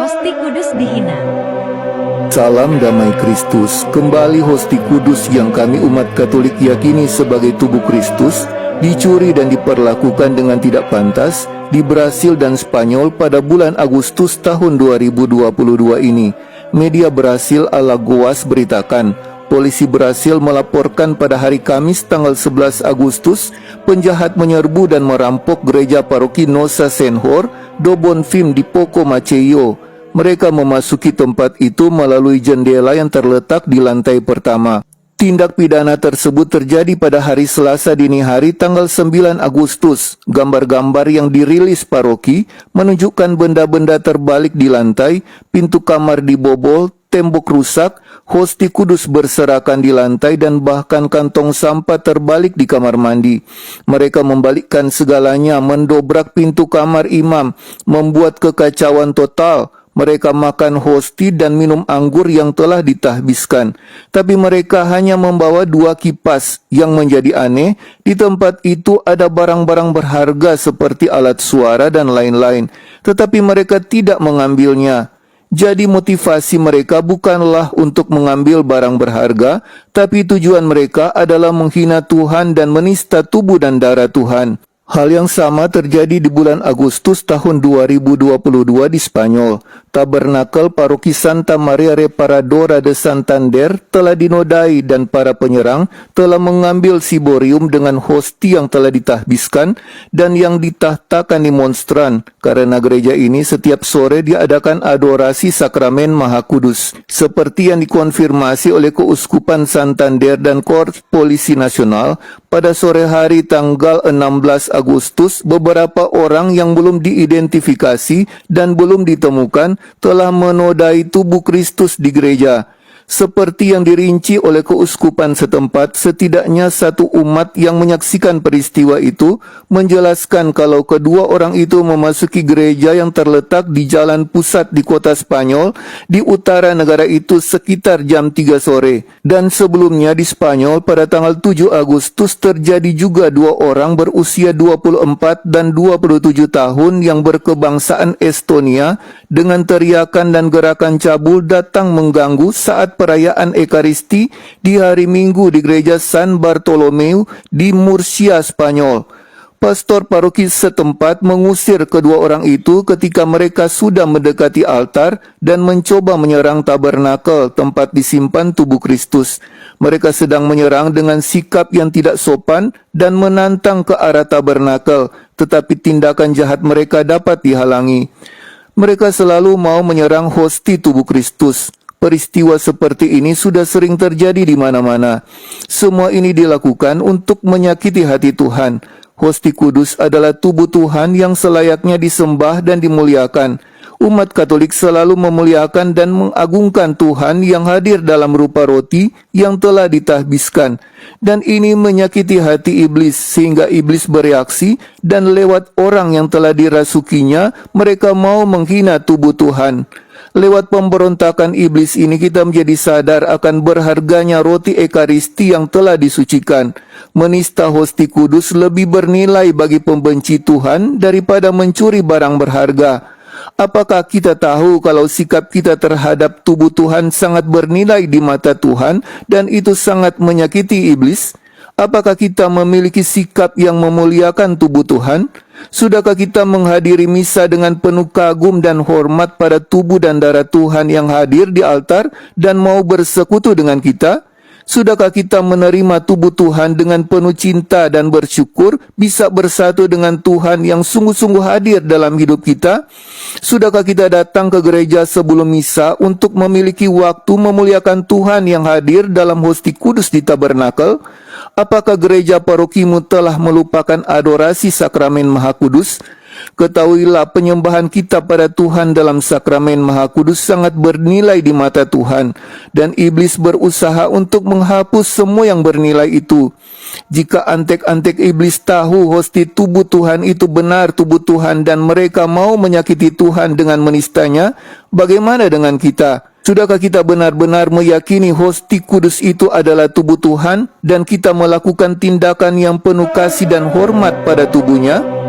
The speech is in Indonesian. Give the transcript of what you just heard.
Hosti Kudus dihina. Salam damai Kristus. Kembali hosti kudus yang kami umat Katolik yakini sebagai tubuh Kristus dicuri dan diperlakukan dengan tidak pantas di Brasil dan Spanyol pada bulan Agustus tahun 2022 ini. Media Brasil Alagoas beritakan, polisi Brasil melaporkan pada hari Kamis tanggal 11 Agustus penjahat menyerbu dan merampok gereja paroki Nossa Senhor do Bonfim di Poco Maceió. Mereka memasuki tempat itu melalui jendela yang terletak di lantai pertama. Tindak pidana tersebut terjadi pada hari Selasa dini hari tanggal 9 Agustus. Gambar-gambar yang dirilis paroki menunjukkan benda-benda terbalik di lantai, pintu kamar dibobol, tembok rusak, hosti kudus berserakan di lantai, dan bahkan kantong sampah terbalik di kamar mandi. Mereka membalikkan segalanya, mendobrak pintu kamar imam, membuat kekacauan total. Mereka makan hosti dan minum anggur yang telah ditahbiskan. Tapi mereka hanya membawa 2 kipas. Yang menjadi aneh, di tempat itu ada barang-barang berharga seperti alat suara dan lain-lain. Tetapi mereka tidak mengambilnya. Jadi motivasi mereka bukanlah untuk mengambil barang berharga, tapi tujuan mereka adalah menghina Tuhan dan menista tubuh dan darah Tuhan. Hal yang sama terjadi di bulan Agustus tahun 2022 di Spanyol. Tabernakel paroki Santa Maria Reparadora de Santander telah dinodai dan para penyerang telah mengambil siborium dengan hosti yang telah ditahbiskan dan yang ditahtakan demonstran. Karena gereja ini setiap sore diadakan adorasi sakramen Maha Kudus. Seperti yang dikonfirmasi oleh Keuskupan Santander dan Korps Polisi Nasional, pada sore hari tanggal 16 Agustus, beberapa orang yang belum diidentifikasi dan belum ditemukan telah menodai tubuh Kristus di gereja. Seperti yang dirinci oleh keuskupan setempat, setidaknya 1 umat yang menyaksikan peristiwa itu menjelaskan kalau kedua orang itu memasuki gereja yang terletak di jalan pusat di kota Spanyol di utara negara itu sekitar jam 3 sore. Dan sebelumnya di Spanyol pada tanggal 7 Agustus terjadi juga 2 orang berusia 24 dan 27 tahun yang berkebangsaan Estonia dengan teriakan dan gerakan cabul datang mengganggu saat perayaan Ekaristi di hari Minggu di gereja San Bartolomeu di Murcia, Spanyol. Pastor paroki setempat mengusir kedua orang itu ketika mereka sudah mendekati altar dan mencoba menyerang tabernakel tempat disimpan tubuh Kristus. Mereka sedang menyerang dengan sikap yang tidak sopan dan menantang ke arah tabernakel, tetapi tindakan jahat mereka dapat dihalangi. Mereka selalu mau menyerang hosti tubuh Kristus. Peristiwa seperti ini sudah sering terjadi di mana-mana. Semua ini dilakukan untuk menyakiti hati Tuhan. Hosti kudus adalah tubuh Tuhan yang selayaknya disembah dan dimuliakan. Umat Katolik selalu memuliakan dan mengagungkan Tuhan yang hadir dalam rupa roti yang telah ditahbiskan. Dan ini menyakiti hati iblis sehingga iblis bereaksi dan lewat orang yang telah dirasukinya mereka mau menghina tubuh Tuhan. Lewat pemberontakan iblis ini kita menjadi sadar akan berharganya roti Ekaristi yang telah disucikan. Menista hosti kudus lebih bernilai bagi pembenci Tuhan daripada mencuri barang berharga. Apakah kita tahu kalau sikap kita terhadap tubuh Tuhan sangat bernilai di mata Tuhan dan itu sangat menyakiti iblis? Apakah kita memiliki sikap yang memuliakan tubuh Tuhan? Sudahkah kita menghadiri misa dengan penuh kagum dan hormat pada tubuh dan darah Tuhan yang hadir di altar dan mau bersekutu dengan kita? Sudahkah kita menerima tubuh Tuhan dengan penuh cinta dan bersyukur bisa bersatu dengan Tuhan yang sungguh-sungguh hadir dalam hidup kita? Sudahkah kita datang ke gereja sebelum misa untuk memiliki waktu memuliakan Tuhan yang hadir dalam hosti kudus di tabernakel? Apakah gereja parokimu telah melupakan adorasi sakramen Maha Kudus? Ketahuilah penyembahan kita pada Tuhan dalam sakramen Maha Kudus sangat bernilai di mata Tuhan, dan iblis berusaha untuk menghapus semua yang bernilai itu. Jika antek-antek iblis tahu hosti tubuh Tuhan itu benar tubuh Tuhan dan mereka mau menyakiti Tuhan dengan menistanya, bagaimana dengan kita? Sudahkah kita benar-benar meyakini hosti kudus itu adalah tubuh Tuhan dan kita melakukan tindakan yang penuh kasih dan hormat pada tubuhnya?